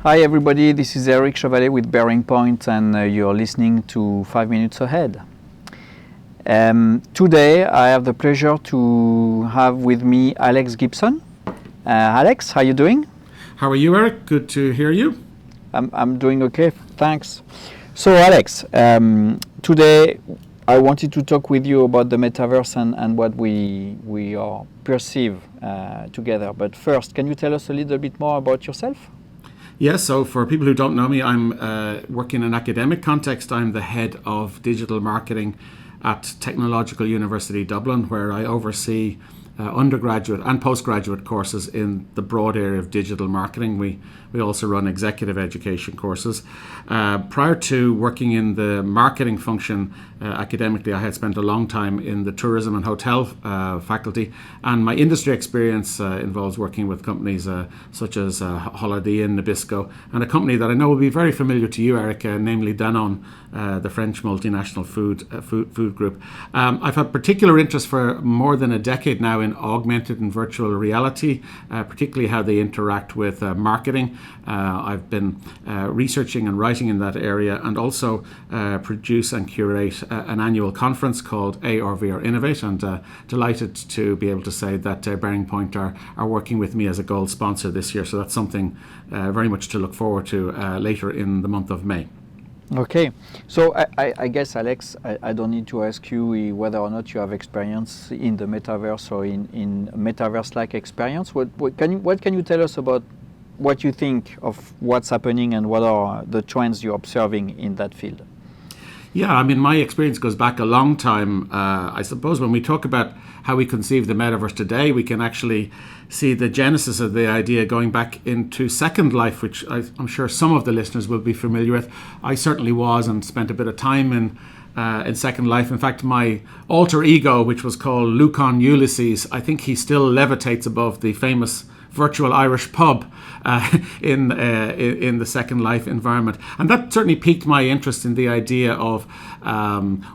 Hi everybody, this is Eric Chevallet with Bearing Point, and you're listening to 5 Minutes Ahead. Today I have the pleasure to have with me Alex Gibson. Alex, how are you doing? How are you, Eric? Good to hear you. I'm doing okay, thanks. So Alex, today I wanted to talk with you about the Metaverse and what we are perceive together. But first, can you tell us a little bit more about yourself? Yes, so for people who don't know me, I'm working in an academic context. I'm the head of digital marketing at Technological University Dublin, where I oversee undergraduate and postgraduate courses in the broad area of digital marketing. We also run executive education courses. Prior to working in the marketing function academically, I had spent a long time in the tourism and hotel faculty, and my industry experience involves working with companies such as Holiday Inn, Nabisco, and a company that I know will be very familiar to you, Eric, namely Danone, the French multinational food group. I've had particular interest for more than a decade now in augmented and virtual reality, particularly how they interact with marketing. I've been researching and writing in that area, and also produce and curate an annual conference called AR/VR Innovate, and delighted to be able to say that Bearing Point are working with me as a gold sponsor this year. So that's something very much to look forward to later in the month of May. Okay, so I guess, Alex, I don't need to ask you whether or not you have experience in the Metaverse or in Metaverse-like experience. What can you tell us about what you think of what's happening and what are the trends you're observing in that field? Yeah, I mean, my experience goes back a long time. I suppose when we talk about how we conceive the metaverse today, we can actually see the genesis of the idea going back into Second Life, which I'm sure some of the listeners will be familiar with. I certainly was, and spent a bit of time in Second Life. In fact, my alter ego, which was called Lucan Ulysses, I think he still levitates above the famous virtual Irish pub in the Second Life environment. And that certainly piqued my interest in the idea of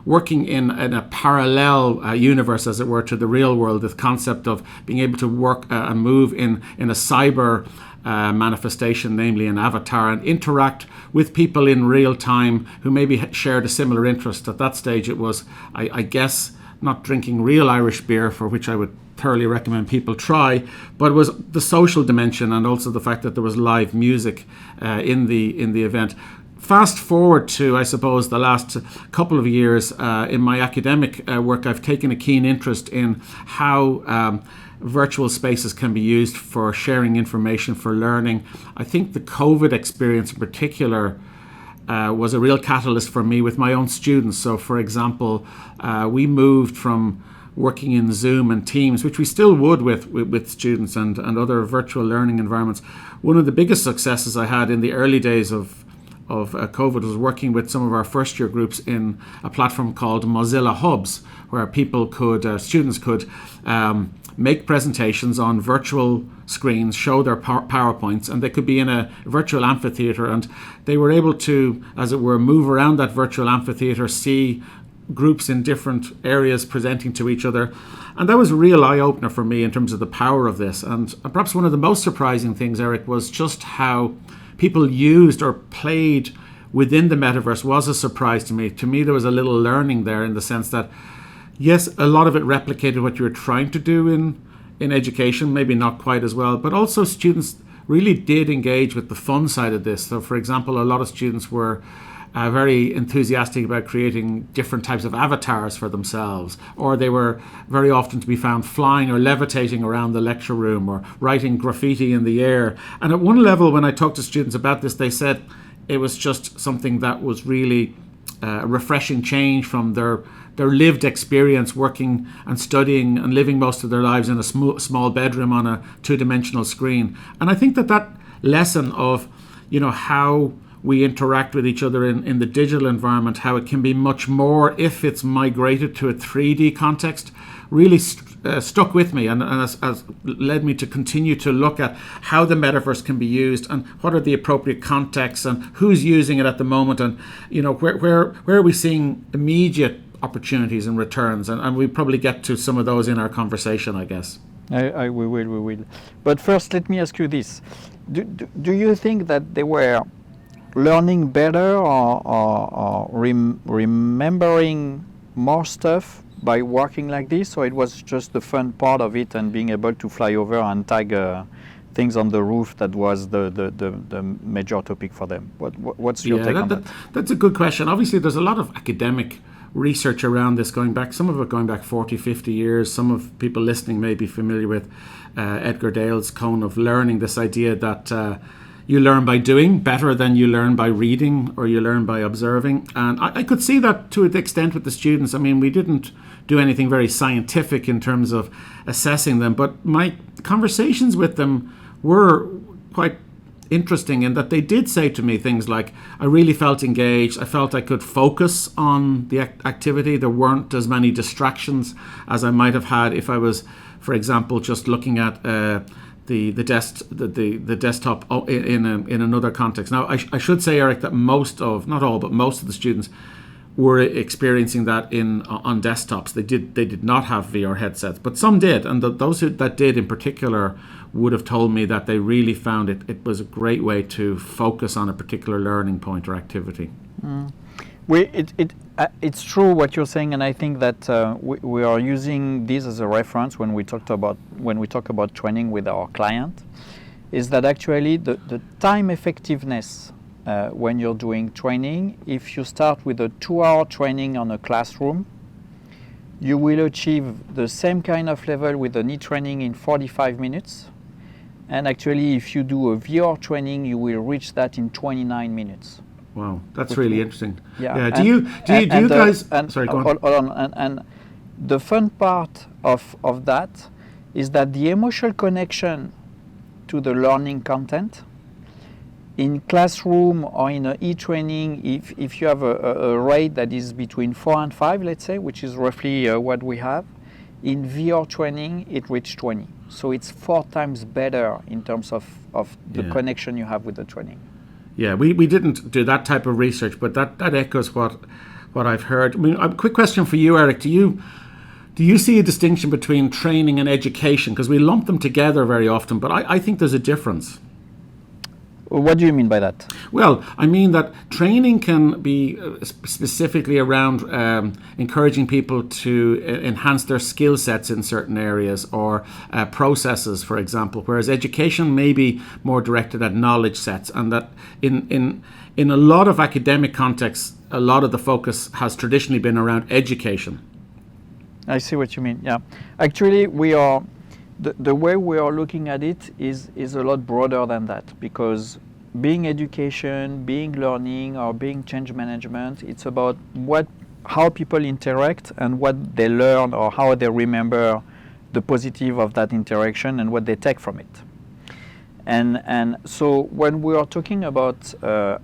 working in a parallel universe, as it were, to the real world, the concept of being able to work and move in a cyber manifestation, namely an avatar, and interact with people in real time who maybe shared a similar interest. At that stage, it was, I guess, not drinking real Irish beer, for which I would thoroughly recommend people try, but it was the social dimension, and also the fact that there was live music in the event. Fast forward to, I suppose, the last couple of years in my academic work, I've taken a keen interest in how virtual spaces can be used for sharing information, for learning. I think the COVID experience in particular was a real catalyst for me with my own students. So, for example, we moved from working in Zoom and Teams, which we still would with students and other virtual learning environments. One of the biggest successes I had in the early days of COVID was working with some of our first year groups in a platform called Mozilla Hubs, where students could make presentations on virtual screens, show their PowerPoints, and they could be in a virtual amphitheater, and they were able to, as it were, move around that virtual amphitheater, see groups in different areas presenting to each other. And that was a real eye-opener for me in terms of the power of this. And perhaps one of the most surprising things, Eric, was just how people used or played within the metaverse was a surprise to me. To me, there was a little learning there, in the sense that, yes, a lot of it replicated what you were trying to do in education, maybe not quite as well, but also students really did engage with the fun side of this. So, for example, a lot of students were very enthusiastic about creating different types of avatars for themselves, or they were very often to be found flying or levitating around the lecture room, or writing graffiti in the air. And at one level, when I talked to students about this, they said it was just something that was really a refreshing change from their lived experience working and studying and living most of their lives in a small bedroom on a two-dimensional screen. And I think that lesson of, how we interact with each other in the digital environment, how it can be much more if it's migrated to a 3D context, really stuck with me, and has led me to continue to look at how the metaverse can be used, and what are the appropriate contexts, and who's using it at the moment, and where are we seeing immediate opportunities and returns, and we probably get to some of those in our conversation, I guess. We will. But first, let me ask you this. Do you think that they were learning better or remembering more stuff by working like this, or it was just the fun part of it and being able to fly over and tag things on the roof that was the major topic for them? What's your take on that? That's a good question. Obviously, there's a lot of academic research around this going back, some of it going back 40, 50 years. Some of people listening may be familiar with Edgar Dale's cone of learning, this idea that you learn by doing better than you learn by reading or you learn by observing. And I could see that to an extent with the students. I mean, we didn't do anything very scientific in terms of assessing them, but my conversations with them were quite interesting in that they did say to me things like, I really felt engaged. I felt I could focus on the activity. There weren't as many distractions as I might have had if I was, for example, just looking at the desktop in another context. Now, I should say, Eric, that most of the students were experiencing that on desktops. They did not have VR headsets, but some did, and those that did in particular would have told me that they really found it was a great way to focus on a particular learning point or activity. It's true what you're saying, and I think that we are using this as a reference when we talk about training with our client. Is that actually the time effectiveness when you're doing training? If you start with a 2-hour training on a classroom, you will achieve the same kind of level with an e-training in 45 minutes. And actually, if you do a VR training, you will reach that in 29 minutes. Wow, that's really interesting. Yeah. Do you guys? Sorry, go on. Hold on. And the fun part of that is that the emotional connection to the learning content in classroom or in an e-training, if you have a rate that is between 4 and 5, let's say, which is roughly what we have, in VR training, it reached 20. So it's 4 times better in terms of the connection you have with the training. Yeah, we didn't do that type of research, but that echoes what I've heard. I mean, a quick question for you, Eric. Do you see a distinction between training and education? Because we lump them together very often, but I think there's a difference. What do you mean by that? Well, I mean that training can be specifically around encouraging people to enhance their skill sets in certain areas or processes, for example, whereas education may be more directed at knowledge sets, and that in a lot of academic contexts, a lot of the focus has traditionally been around education. I see what you mean, yeah. Actually, the way we are looking at it is a lot broader than that, because being education, being learning, or being change management, it's about how people interact and what they learn or how they remember the positive of that interaction and what they take from it. And so when we are talking about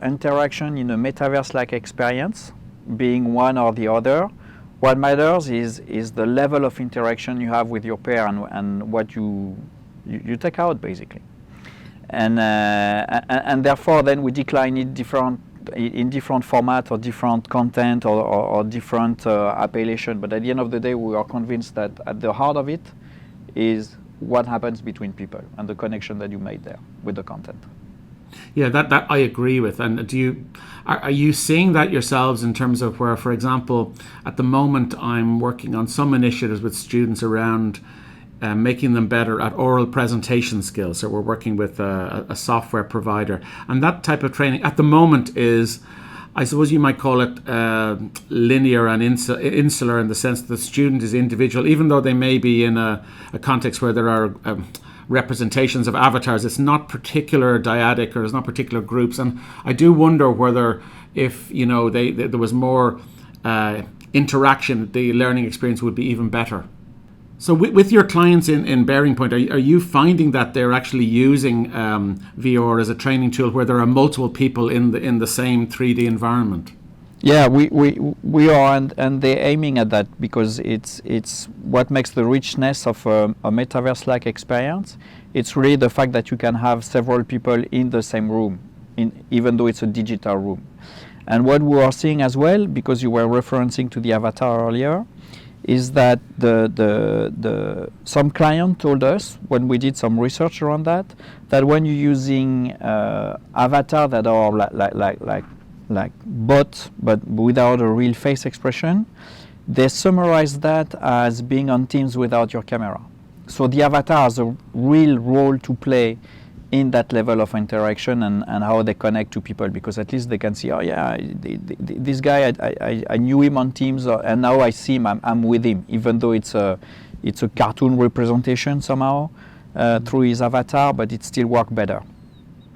interaction in a metaverse-like experience, being one or the other, what matters is the level of interaction you have with your peer and what you take out, basically. And therefore, then we decline it in different format or different content or different appellation. But at the end of the day, we are convinced that at the heart of it is what happens between people and the connection that you made there with the content. Yeah, that I agree with. And are you seeing that yourselves in terms of where, for example, at the moment I'm working on some initiatives with students around making them better at oral presentation skills. So we're working with a software provider, and that type of training at the moment is, I suppose you might call it linear and insular, in the sense that the student is individual, even though they may be in a context where there are representations of avatars. It's not particular dyadic, or it's not particular groups. And I do wonder whether if there was more interaction, the learning experience would be even better. So with your clients in Bearing Point, are you finding that they're actually using VR as a training tool where there are multiple people in the same 3D environment? Yeah, we are, and they're aiming at that, because it's what makes the richness of a metaverse-like experience. It's really the fact that you can have several people in the same room, even though it's a digital room. And what we are seeing as well, because you were referencing to the avatar earlier, is that some client told us when we did some research around that when you're using avatar that are like bot but without a real face expression, they summarize that as being on Teams without your camera. So the avatar has a real role to play in that level of interaction and how they connect to people, because at least they can see, oh yeah, this guy, I knew him on Teams, and now I see him, I'm with him, even though it's a cartoon representation somehow through his avatar, but it still works better.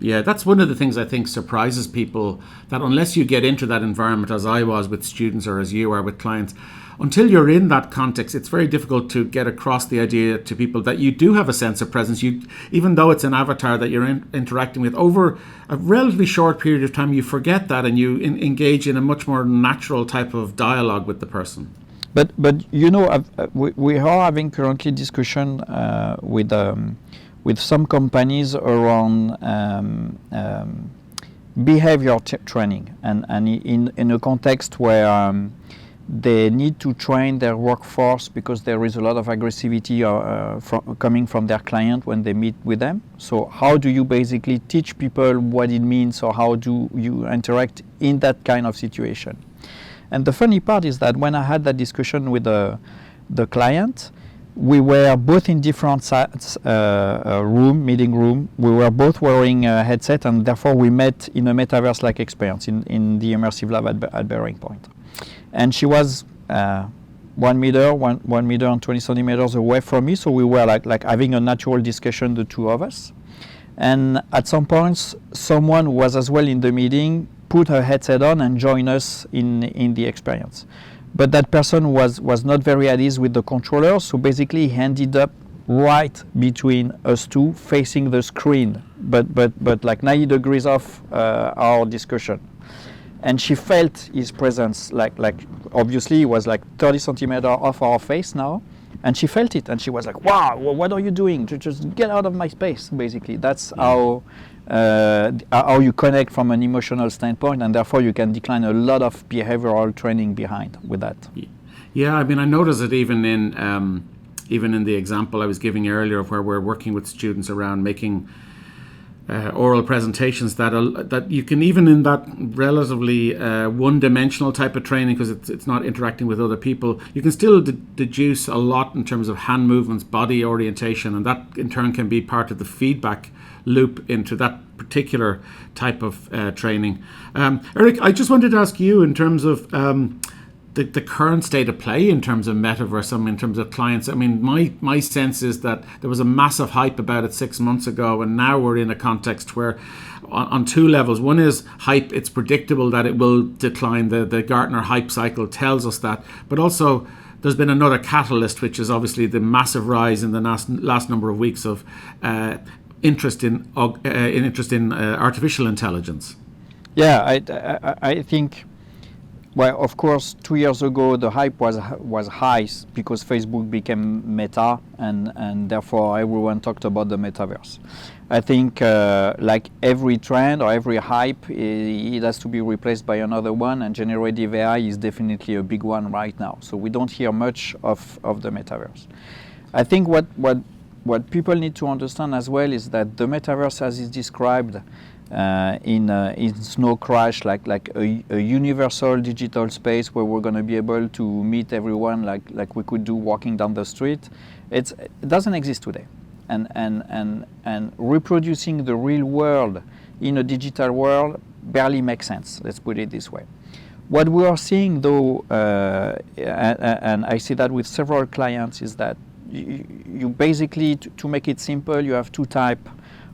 Yeah, that's one of the things I think surprises people, that unless you get into that environment, as I was with students or as you are with clients, until you're in that context, it's very difficult to get across the idea to people that you do have a sense of presence. You, even though it's an avatar that you're interacting with, over a relatively short period of time, you forget that and you engage in a much more natural type of dialogue with the person. But you know, we are having currently discussion with some companies around behavior training, and in a context where they need to train their workforce because there is a lot of aggressivity coming from their client when they meet with them. So how do you basically teach people what it means, or how do you interact in that kind of situation? And the funny part is that when I had that discussion with the client, we were both in different meeting room. We were both wearing a headset, and therefore we met in a metaverse-like experience in the immersive lab at Bearing Point. And she was 1 meter and 20 centimeters away from me, so we were like having a natural discussion, the two of us. And at some points, someone who was as well in the meeting put her headset on and joined us in the experience. But that person was not very at ease with the controller, so basically he ended up right between us two, facing the screen, but like 90 degrees off our discussion. And she felt his presence, like obviously he was like 30 centimeters off our face now, and she felt it, and she was like, wow, what are you doing? Just get out of my space, basically. That's how you connect from an emotional standpoint, and therefore you can decline a lot of behavioral training behind with that. Yeah, I mean, I noticed it even in the example I was giving earlier, of where we're working with students around making oral presentations, that you can, even in that relatively one-dimensional type of training, because it's not interacting with other people, you can still deduce a lot in terms of hand movements, body orientation, and that in turn can be part of the feedback loop into that particular type of training. Eric, I just wanted to ask you, in terms of the current state of play in terms of Metaverse, in terms of clients. I mean, my sense is that there was a massive hype about it 6 months ago, and now we're in a context where on two levels. One is hype. It's predictable that it will decline. The Gartner hype cycle tells us that. But also there's been another catalyst, which is obviously the massive rise in the last number of weeks of interest in artificial intelligence. Yeah, I think. Well, of course, 2 years ago the hype was high because Facebook became Meta, and therefore everyone talked about the metaverse. I think like every trend or every hype, it has to be replaced by another one, and generative AI is definitely a big one right now. So we don't hear much of the metaverse. I think what people need to understand as well is that the metaverse, as is described in Snow Crash, like a universal digital space where we're going to be able to meet everyone like we could do walking down the street, it doesn't exist today. And reproducing the real world in a digital world barely makes sense. Let's put it this way. What we are seeing, though, and I see that with several clients, is that you basically, to make it simple, you have two types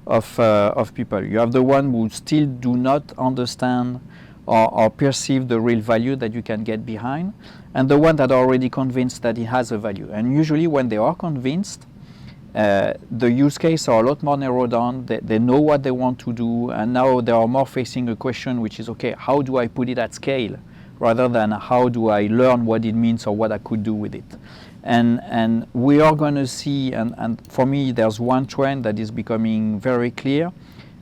of people. You have the one who still do not understand or perceive the real value that you can get behind, and the one that are already convinced that it has a value. And usually when they are convinced, the use case are a lot more narrowed down. They know what they want to do, and now they are more facing a question, which is, okay, how do I put it at scale, rather than how do I learn what it means or what I could do with it. And we are going to see, and for me there's one trend that is becoming very clear,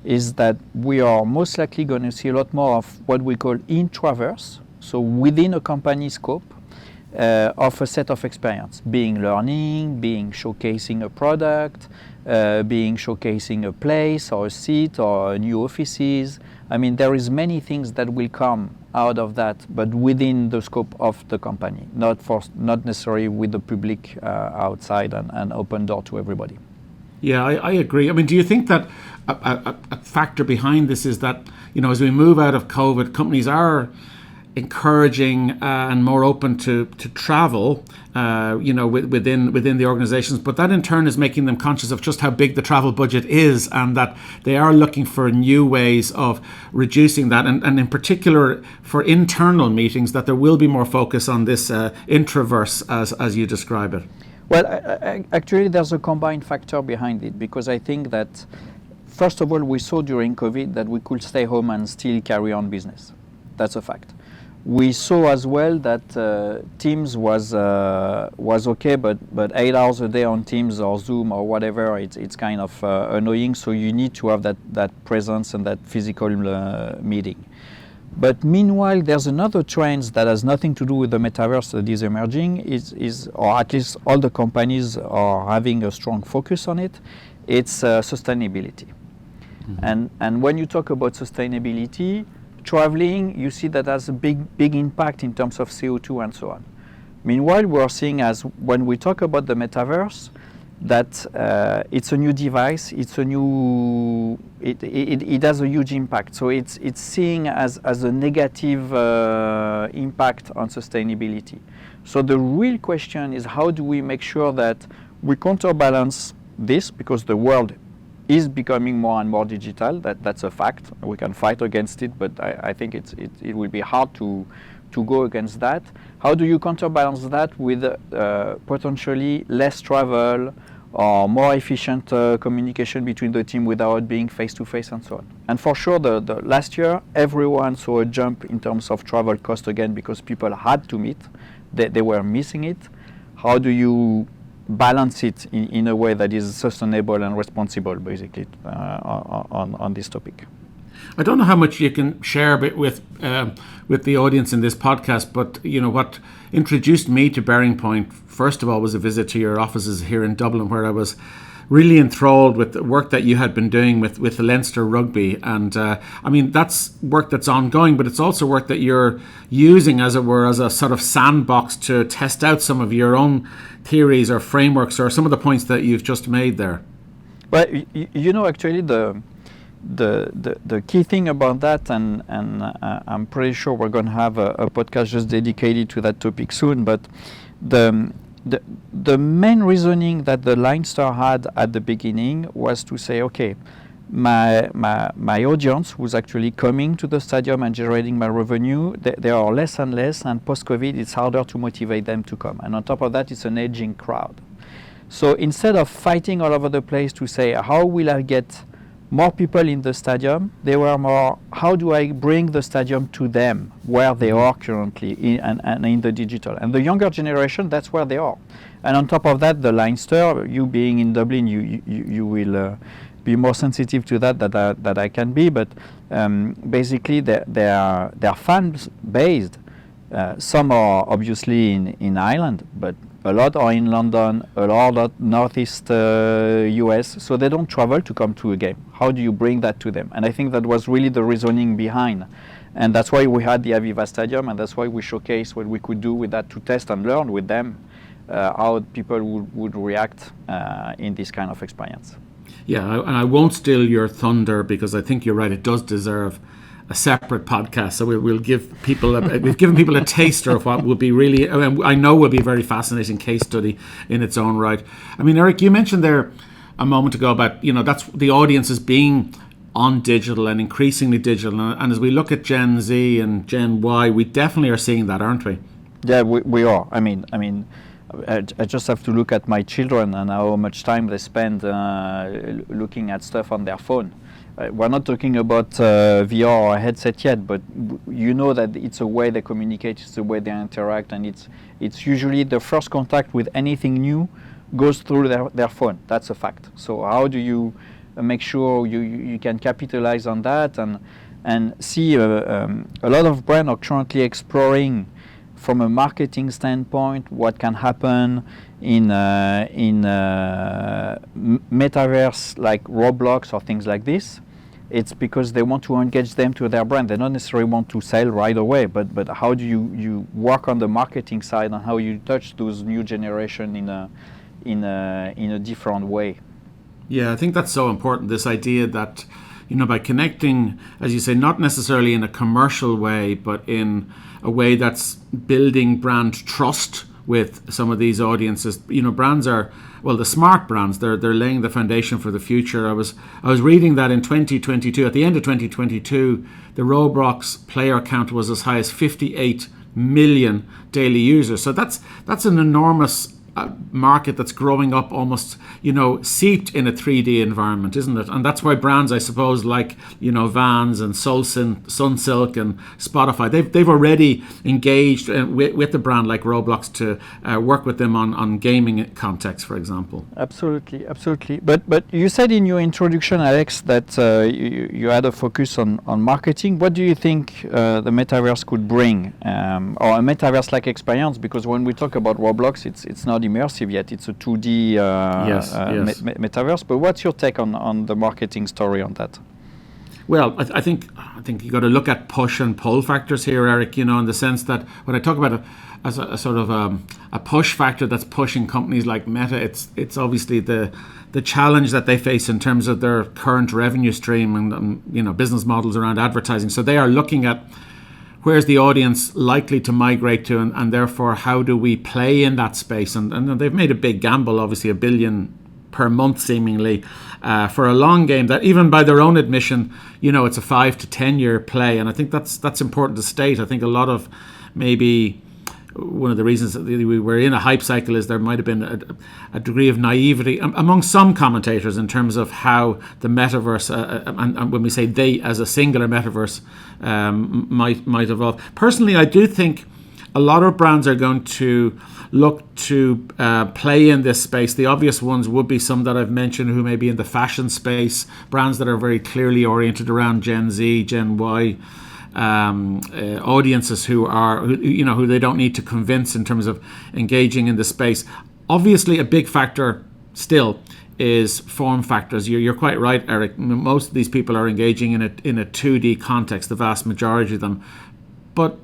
is that we are most likely going to see a lot more of what we call intraverse, so within a company scope, of a set of experience, being learning, being showcasing a product, being showcasing a place or a seat or new offices. I mean, there is many things that will come out of that, but within the scope of the company, not necessarily with the public outside and open door to everybody. Yeah, I agree. I mean, do you think that a factor behind this is that, as we move out of COVID, companies are encouraging and more open to travel, within the organizations, but that in turn is making them conscious of just how big the travel budget is, and that they are looking for new ways of reducing that, and in particular for internal meetings, that there will be more focus on this introverse as you describe it. Well, actually, there's a combined factor behind it, because I think that, first of all, we saw during COVID that we could stay home and still carry on business. That's a fact. We saw as well that Teams was okay, but 8 hours a day on Teams or Zoom or whatever, it's kind of annoying. So you need to have that presence and that physical meeting. But meanwhile, there's another trend that has nothing to do with the metaverse that is emerging, or at least all the companies are having a strong focus on it. It's sustainability. Mm-hmm. And when you talk about sustainability, traveling, you see that has a big impact in terms of CO2 and so on. Meanwhile, we're seeing, as when we talk about the metaverse, that it's a new device, it has a huge impact. So it's seen as a negative impact on sustainability. So the real question is, how do we make sure that we counterbalance this, because the world is becoming more and more digital. That's a fact. We can fight against it, but I think it will be hard to go against that. How do you counterbalance that with potentially less travel or more efficient communication between the team without being face-to-face and so on? And for sure, the last year, everyone saw a jump in terms of travel cost again, because people had to meet. They were missing it. How do you balance it in a way that is sustainable and responsible, basically, on this topic? I don't know how much you can share with the audience in this podcast, but what introduced me to Bearing Point, first of all, was a visit to your offices here in Dublin, where I was really enthralled with the work that you had been doing with Leinster Rugby. And I mean, that's work that's ongoing, but it's also work that you're using, as it were, as a sort of sandbox to test out some of your own theories or frameworks, or some of the points that you've just made there. Well, actually, the key thing about that, and I'm pretty sure we're going to have a podcast just dedicated to that topic soon, but the main reasoning that the Leinster had at the beginning was to say, okay, my audience who's actually coming to the stadium and generating my revenue, they are less and less, and post-COVID it's harder to motivate them to come. And on top of that, it's an aging crowd. So instead of fighting all over the place to say, how will I get more people in the stadium, they were more, how do I bring the stadium to them where they are currently and in the digital? And the younger generation, that's where they are. And on top of that, the Leinster, you being in Dublin, you will be more sensitive to that I can be, but basically they're fan based. Some are obviously in Ireland, but a lot are in London, a lot northeast US, so they don't travel to come to a game. How do you bring that to them? And I think that was really the reasoning behind. And that's why we had the Aviva Stadium, and that's why we showcased what we could do with that to test and learn with them how people would react in this kind of experience. Yeah, and I won't steal your thunder, because I think you're right, it does deserve a separate podcast. So we'll give people we've given people a taster of what will be really, I know will be a very fascinating case study in its own right. I mean, Eric, you mentioned there a moment ago about, that's the audience as being on digital and increasingly digital. And as we look at Gen Z and Gen Y, we definitely are seeing that, aren't we? Yeah, we are. I mean, I just have to look at my children and how much time they spend looking at stuff on their phone. We're not talking about VR or a headset yet, but you know that it's a way they communicate, it's a way they interact, and it's usually the first contact with anything new goes through their phone. That's a fact. So how do you make sure you can capitalize on that and see a lot of brands are currently exploring from a marketing standpoint, what can happen in metaverse like Roblox or things like this. It's because they want to engage them to their brand. They don't necessarily want to sell right away, but how do you work on the marketing side and how you touch those new generation in a different way? Yeah, I think that's so important. This idea that, by connecting, as you say, not necessarily in a commercial way, but in a way that's building brand trust with some of these audiences. Brands are, well, the smart brands, they're laying the foundation for the future. I was reading that in 2022, at the end of 2022, the Roblox player count was as high as 58 million daily users. So that's an enormous market that's growing up almost, seeped in a 3D environment, isn't it? And that's why brands, I suppose, like, Vans and Sunsilk and Spotify, they've already engaged with the brand like Roblox to work with them on gaming context, for example. Absolutely. But you said in your introduction, Alex, that you had a focus on marketing. What do you think the metaverse could bring, or a metaverse-like experience? Because when we talk about Roblox, it's not immersive yet. It's a 2D yes. metaverse. But what's your take on the marketing story on that? Well, I think you got to look at push and pull factors here, Eric. In the sense that when I talk about as a sort of a push factor that's pushing companies like Meta, it's obviously the challenge that they face in terms of their current revenue stream and business models around advertising. So they are looking at where's the audience likely to migrate to, and therefore how do we play in that space? And they've made a big gamble, obviously $1 billion per month seemingly, for a long game that even by their own admission, it's a 5 to 10 year play. And I think that's important to state. I think a lot of maybe one of the reasons that we were in a hype cycle is there might have been a degree of naivety among some commentators in terms of how the metaverse, and when we say they as a singular metaverse, might evolve. Personally, I do think a lot of brands are going to look to play in this space. The obvious ones would be some that I've mentioned who may be in the fashion space, brands that are very clearly oriented around Gen Z, Gen Y, audiences who they don't need to convince in terms of engaging in the space. Obviously, a big factor still is form factors. You're quite right, Eric. Most of these people are engaging in a 2D context, the vast majority of them. But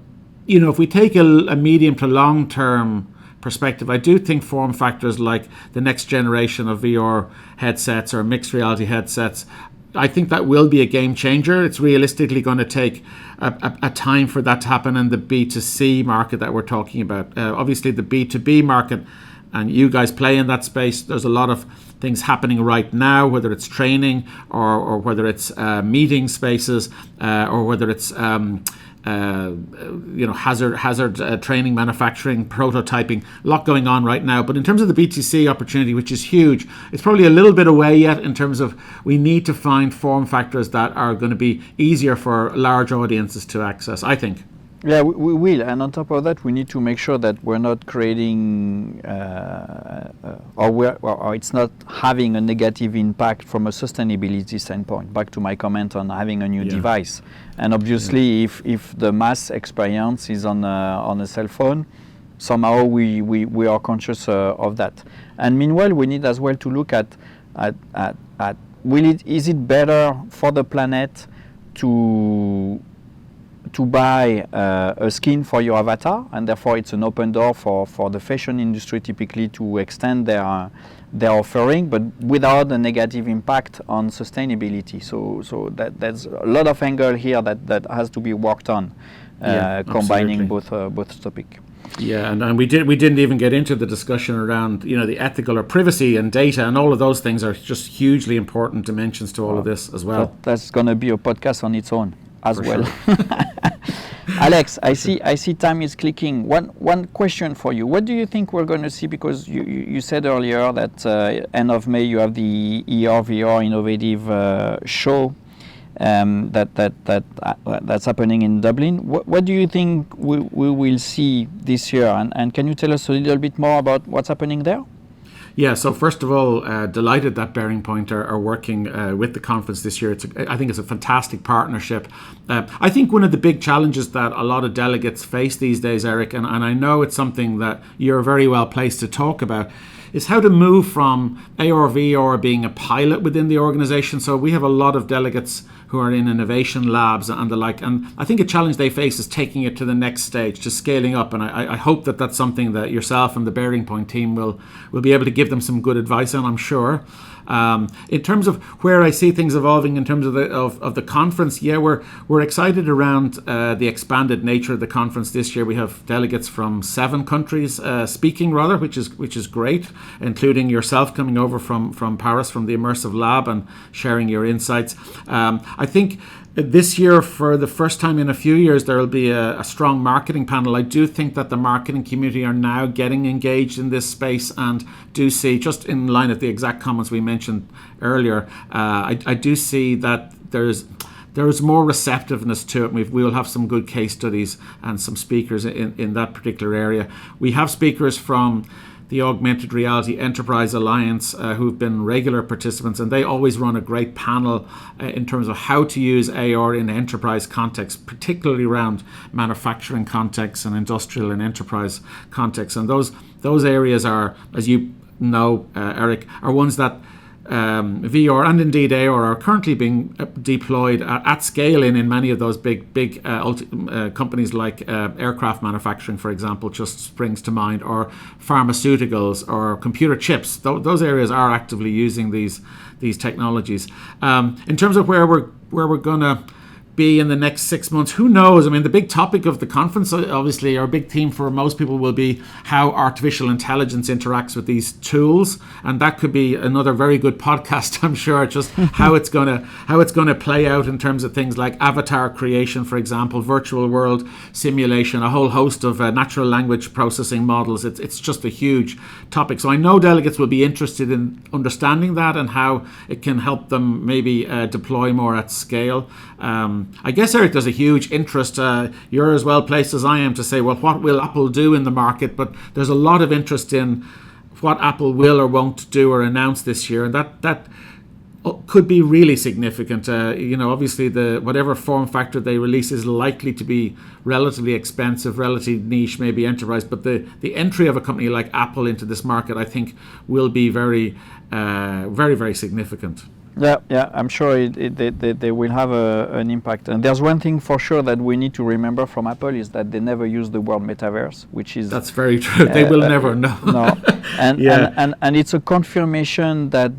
if we take a medium to long term perspective, I do think form factors like the next generation of VR headsets or mixed reality headsets, I think that will be a game changer. It's realistically going to take a time for that to happen in the B2C market that we're talking about. Obviously, the B2B market, and you guys play in that space, there's a lot of things happening right now, whether it's training or whether it's meeting spaces or whether it's hazard training, manufacturing, prototyping, a lot going on right now. But in terms of the B2C opportunity, which is huge, it's probably a little bit away yet in terms of we need to find form factors that are going to be easier for large audiences to access, I think. Yeah, we will. And on top of that, we need to make sure that we're not creating or it's not having a negative impact from a sustainability standpoint. Back to my comment on having a new device. And obviously, if the mass experience is on a cell phone, somehow we are conscious of that. And meanwhile, we need as well to look at is it better for the planet to buy a skin for your avatar, and therefore it's an open door for the fashion industry typically to extend their offering, but without a negative impact on sustainability. So there's a lot of angle here that has to be worked on, combining both topics. Yeah, and we didn't even get into the discussion around the ethical or privacy and data, and all of those things are just hugely important dimensions to all of this as well. That's going to be a podcast on its own as For well. Sure. Alex, I see time is clicking. One question for you. What do you think we're going to see? Because you said earlier that end of May you have the VR Innovative show that's happening in Dublin. What do you think we will see this year? And can you tell us a little bit more about what's happening there? Yeah, so first of all, delighted that Bearing Point are working with the conference this year. I think it's a fantastic partnership. I think one of the big challenges that a lot of delegates face these days, Eric, and I know it's something that you're very well placed to talk about, is how to move from AR/VR being a pilot within the organization. So we have a lot of delegates who are in innovation labs and the like. And I think a challenge they face is taking it to the next stage, to scaling up. And I hope that that's something that yourself and the Bearing Point team will be able to give them some good advice on, I'm sure. In terms of where I see things evolving in terms of the conference, yeah, we're excited around the expanded nature of the conference this year. We have delegates from 7 countries speaking, rather, which is great, including yourself coming over from Paris, from the Immersive Lab, and sharing your insights. I think this year, for the first time in a few years, there will be a strong marketing panel. I do think that the marketing community are now getting engaged in this space, and do see, just in line with the exact comments we mentioned earlier, I do see that there is more receptiveness to it. We will have some good case studies and some speakers in that particular area. We have speakers from the Augmented Reality Enterprise Alliance, who've been regular participants, and they always run a great panel in terms of how to use AR in enterprise context, particularly around manufacturing contexts and industrial and enterprise contexts. And those areas are, as you know, Eric, are ones that VR and indeed AR are currently being deployed at scale in many of those big companies, like aircraft manufacturing, for example, just springs to mind, or pharmaceuticals or computer chips. Those areas are actively using these technologies. In terms of where we're gonna be in the next 6 months, who knows? I mean, the big topic of the conference, obviously, our big theme for most people will be how artificial intelligence interacts with these tools, and that could be another very good podcast, I'm sure. Just how it's gonna play out in terms of things like avatar creation, for example, virtual world simulation, a whole host of natural language processing models. It's just a huge topic. So I know delegates will be interested in understanding that and how it can help them maybe deploy more at scale. I guess, Eric, there's a huge interest. You're as well placed as I am to say, well, what will Apple do in the market? But there's a lot of interest in what Apple will or won't do or announce this year, and that could be really significant. Obviously, whatever form factor they release is likely to be relatively expensive, relatively niche, maybe enterprise. But the entry of a company like Apple into this market, I think, will be very, very, very significant. Yeah, I'm sure they will have an impact. And there's one thing for sure that we need to remember from Apple is that they never use the word metaverse, which is... That's very true. They will never know. No, and it's a confirmation that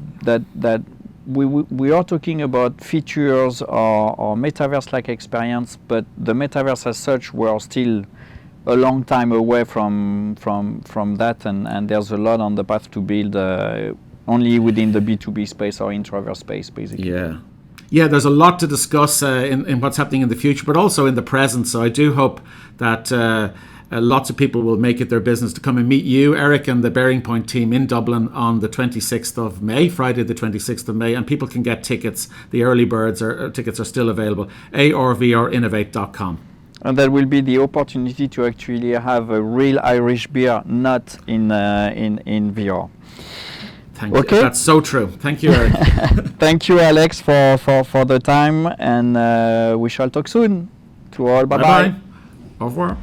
we are talking about features or metaverse-like experience, but the metaverse as such, we're still a long time away from that, and there's a lot on the path to build only within the B2B space or intraverse space, basically. Yeah, there's a lot to discuss in what's happening in the future, but also in the present. So I do hope that lots of people will make it their business to come and meet you, Eric, and the Bearing Point team in Dublin on the 26th of May, Friday the 26th of May, and people can get tickets. The early birds tickets are still available. arvrinnovate.com. And that will be the opportunity to actually have a real Irish beer, not in VR. Thank you. That's so true. Thank you, Eric. Thank you, Alex, for the time, and we shall talk soon. To all, bye-bye. Au revoir.